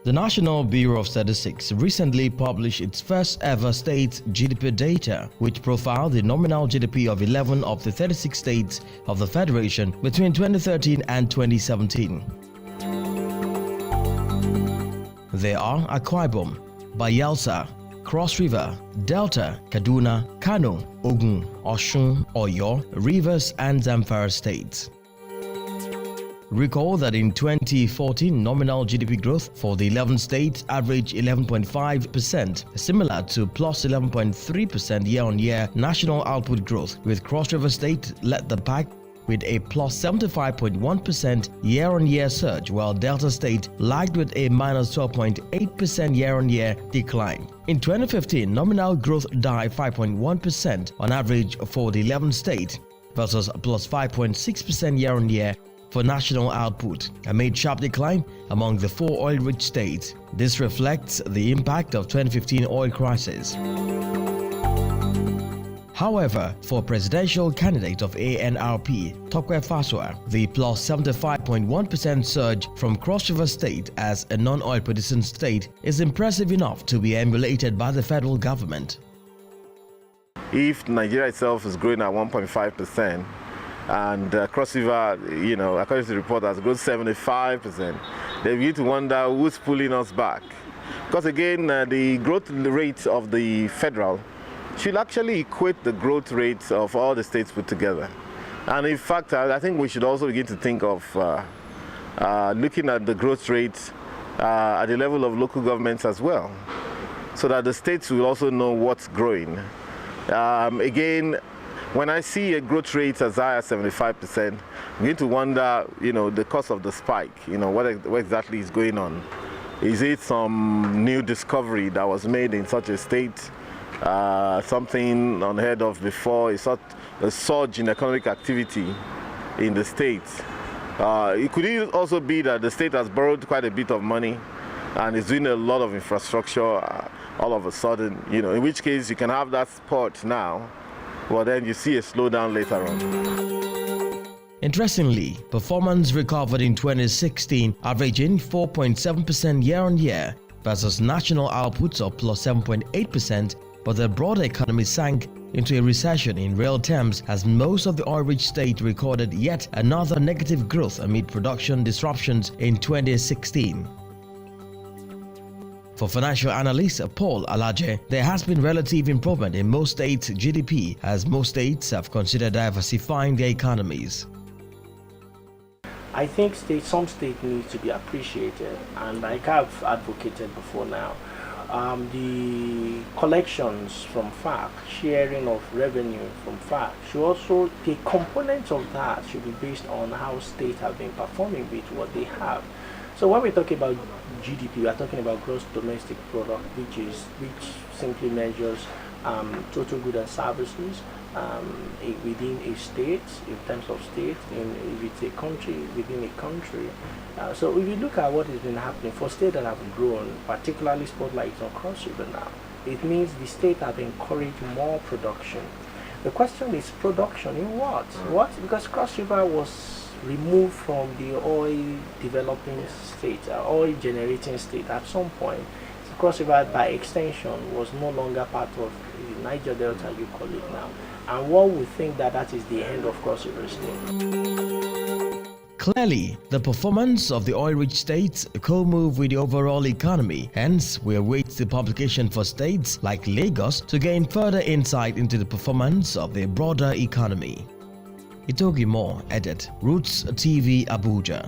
The National Bureau of Statistics recently published its first ever state GDP data, which profiled the nominal GDP of 11 of the 36 states of the Federation between 2013 and 2017. They are Akwa Ibom, Bayelsa, Cross River, Delta, Kaduna, Kano, Ogun, Osun, Oyo, Rivers and Zamfara states. Recall that in 2014, nominal GDP growth for the 11 states averaged 11.5%, similar to plus 11.3% year-on-year national output growth, with Cross River State led the pack with a plus 75.1% year-on-year surge, while Delta State lagged with a minus 12.8% year-on-year decline. In 2015, nominal growth died 5.1% on average for the 11 states versus plus 5.6% year-on-year for national output, amid sharp decline among the 4 oil-rich states. This reflects the impact of 2015 oil crisis. However, for presidential candidate of ANRP, Akwa, the plus 75.1% surge from Cross River State as a non-oil producing state is impressive enough to be emulated by the federal government. If Nigeria itself is growing at 1.5%, and Cross River, according to the report, has grown 75%, they begin to wonder who's pulling us back. Because again, the growth rate of the federal should actually equate the growth rates of all the states put together. And in fact, I think we should also begin to think of looking at the growth rates at the level of local governments as well, so that the states will also know what's growing. Again, when I see a growth rate as high as 75%, I'm going to wonder, the cause of the spike. What exactly is going on? Is it some new discovery that was made in such a state? Something unheard of before? Is a surge in economic activity in the state? It could also be that the state has borrowed quite a bit of money and is doing a lot of infrastructure all of a sudden, in which case you can have that spot now, but then you see a slowdown later on. Interestingly, performance recovered in 2016, averaging 4.7% year-on-year versus national outputs of plus 7.8%, but the broader economy sank into a recession in real terms as most of the oil-rich states recorded yet another negative growth amid production disruptions in 2016. For financial analyst Paul Alaje, there has been relative improvement in most states' GDP as most states have considered diversifying their economies. I think some states need to be appreciated, and like I've advocated before now, the collections from FAC, sharing of revenue from FAC, should also, the components of that should be based on how states have been performing with what they have. So when we talk about GDP, we are talking about gross domestic product, which simply measures total goods and services within a state, in terms of state, if it's a country, within a country. So if you look at what has been happening for states that have grown, particularly spotlight on Cross River now, it means the state have encouraged more production. The question is production in what? Because Cross River was removed from the oil developing state, oil generating state at some point. So Cross River, by extension, was no longer part of the Niger Delta, you call it now. And one would think that is the end of Cross River State. Clearly, the performance of the oil-rich states co-move with the overall economy. Hence, we await the publication for states like Lagos to gain further insight into the performance of the broader economy. Itogimo, edit, Roots TV, Abuja.